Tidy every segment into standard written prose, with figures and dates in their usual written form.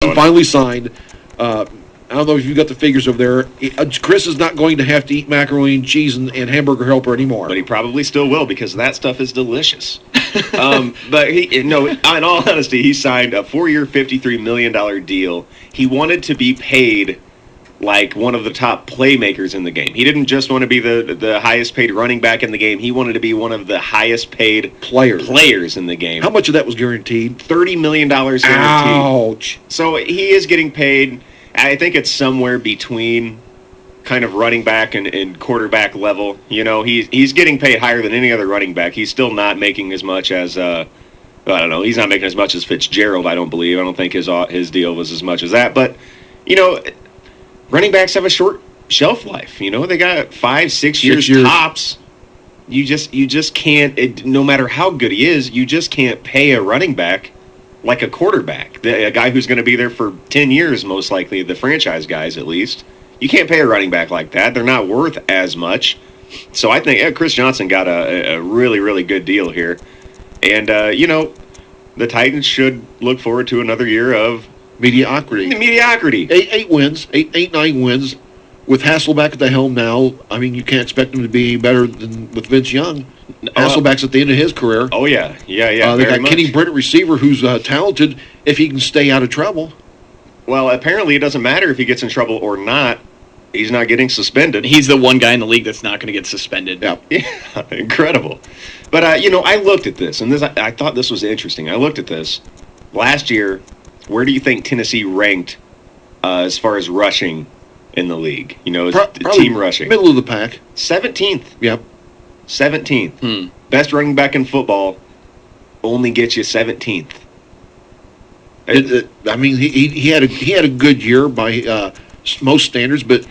He finally signed. I don't know if you got the figures over there. Chris is not going to have to eat macaroni and cheese and hamburger helper anymore. But he probably still will because that stuff is delicious. But in all honesty, he signed a 4-year, $53 million deal. He wanted to be paid like one of the top playmakers in the game. He didn't just want to be the highest paid running back in the game. He wanted to be one of the highest paid players in the game. How much of that was guaranteed? $30 million guaranteed. Ouch. So he is getting paid. I think it's somewhere between kind of running back and quarterback level. You know, he's getting paid higher than any other running back. He's still not making as much as I don't know. He's not making as much as Fitzgerald, I don't believe. I don't think his deal was as much as that. But, you know, running backs have a short shelf life. You know, they got 5-6 years tops. You just can't, no matter how good he is, you just can't pay a running back like a quarterback, a guy who's going to be there for 10 years, most likely, the franchise guys at least. You can't pay a running back like that. They're not worth as much. So I think Chris Johnson got a really, really good deal here. And, you know, the Titans should look forward to another year of mediocrity. 8 wins, 9 wins. With Hasselbeck at the helm now, I mean, you can't expect them to be better than with Vince Young. Hasselbeck's at the end of his career. Oh, yeah. They got Kenny Britt at receiver, who's talented if he can stay out of trouble. Well, apparently it doesn't matter if he gets in trouble or not. He's not getting suspended. He's the one guy in the league that's not going to get suspended. Yeah, incredible. But, you know, I looked at this, and I thought this was interesting. I looked at this. Last year, where do you think Tennessee ranked as far as rushing in the league? You know, team rushing. Middle of the pack. 17th. Yep. 17th. Best running back in football only gets you 17th. I mean, he had a good year by most standards, but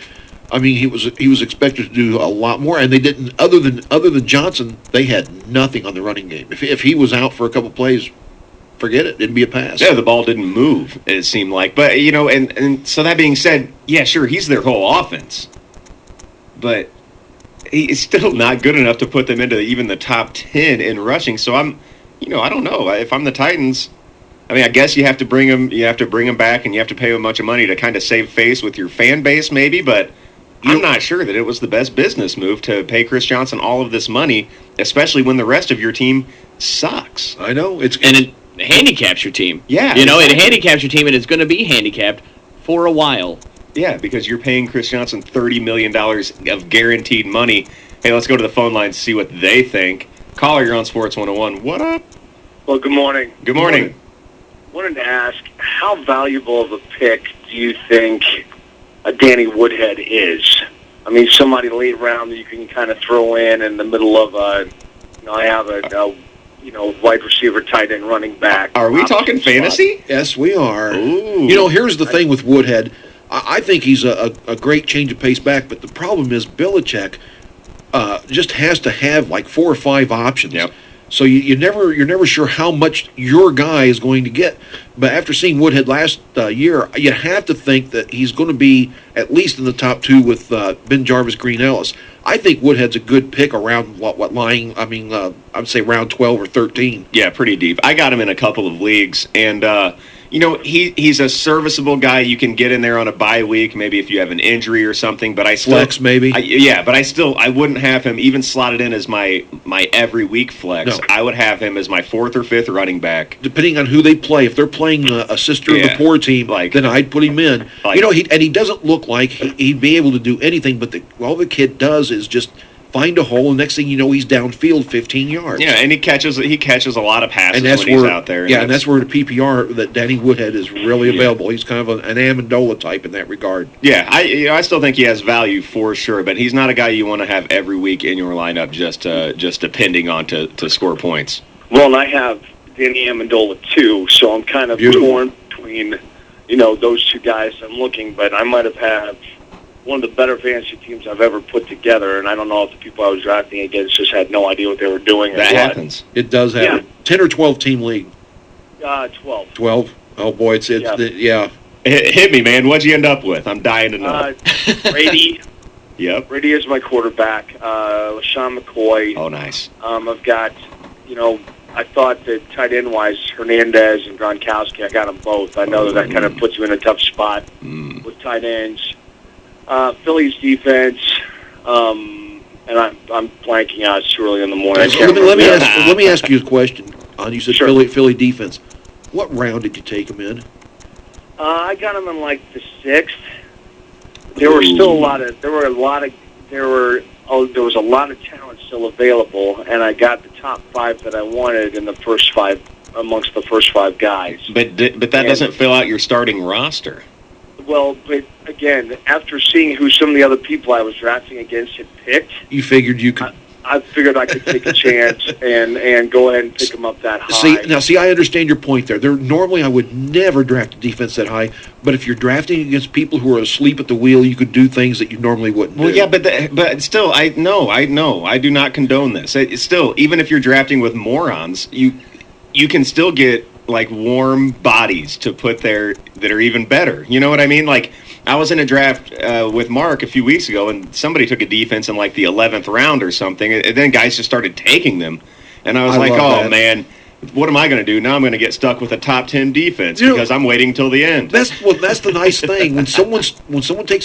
I mean, he was expected to do a lot more, and they didn't. Other than Johnson, they had nothing on the running game. If he was out for a couple plays, forget it. It'd be a pass. Yeah, the ball didn't move, it seemed like. But, you know, and so that being said, yeah, sure, he's their whole offense. But he's still not good enough to put them into even the top 10 in rushing. So I don't know. If I'm the Titans, I mean, I guess you have to bring him back, and you have to pay him a bunch of money to kind of save face with your fan base maybe, but I'm not sure that it was the best business move to pay Chris Johnson all of this money, especially when the rest of your team sucks. I know. It handicaps your team. Yeah. You know, it handicaps your team, and it's going to be handicapped for a while. Yeah, because you're paying Chris Johnson $30 million of guaranteed money. Hey, let's go to the phone line and see what they think. Caller, you're on Sports 101. What up? Well, good morning. Good morning. Wanted to ask, how valuable of a pick do you think Danny Woodhead is? I mean, somebody late round that you can kind of throw in the middle of I have a wide receiver, tight end, running back. Are we talking fantasy? Yes, we are. Ooh. You know, here's the thing with Woodhead. I think he's a great change of pace back, but the problem is Belichick just has to have like 4 or 5 options. Yep. So you're never sure how much your guy is going to get. But after seeing Woodhead last year, you have to think that he's going to be at least in the top 2 with Ben Jarvis, Green Ellis. I think Woodhead's a good pick around I'd say round 12 or 13. Yeah, pretty deep. I got him in a couple of leagues, and he's a serviceable guy. You can get in there on a bye week, maybe if you have an injury or something. But I still flex maybe. I wouldn't have him even slotted in as my every week flex. No. I would have him as my 4th or 5th running back, depending on who they play. If they're playing a sister of the poor team, then I'd put him in. He doesn't look like he'd be able to do anything. But all the kid does is just find a hole, and next thing you know, he's downfield 15 yards. Yeah, and he catches a lot of passes when he's out there. And that's where the PPR that Danny Woodhead is really available. He's kind of an Amendola type in that regard. Yeah, I still think he has value for sure, but he's not a guy you want to have every week in your lineup just depending on to score points. Well, and I have Danny Amendola too, so I'm kind of torn between those 2 guys I'm looking, but I might have had one of the better fantasy teams I've ever put together, and I don't know if the people I was drafting against just had no idea what they were doing. That happens. It does happen. Yeah. 10 or 12 team league? 12. 12? Oh, boy, it's yeah. Hit me, man. What'd you end up with? I'm dying to know. Brady. Yep. Brady is my quarterback. LaShawn McCoy. Oh, nice. I've got, I thought that tight end wise, Hernandez and Gronkowski, I got them both. I know that kind of puts you in a tough spot with tight ends. Philly's defense, and I'm blanking out. It's too early in the morning. Let me ask you a question. You said Sure. Philly defense. What round did you take them in? I got them in like the 6th. There were still there was a lot of talent still available, and I got the top 5 that I wanted in the first 5 amongst the first 5 guys. But that doesn't fill out your starting roster. Well, but again, after seeing who some of the other people I was drafting against had picked, You figured you could. I figured I could take a chance and go ahead and pick them up that high. See, I understand your point there. Normally, I would never draft a defense that high, but if you're drafting against people who are asleep at the wheel, you could do things that you normally wouldn't do. Well, yeah, but still, I do not condone this. It's still, even if you're drafting with morons, you can still get like warm bodies to put there that are even better. You know what I mean? Like, I was in a draft with Mark a few weeks ago, and somebody took a defense in like the 11th round or something, and then guys just started taking them, and I was like, oh that. man, what am I going to do now? I'm going to get stuck with a top 10 defense because I'm waiting till the end. That's the nice thing when someone takes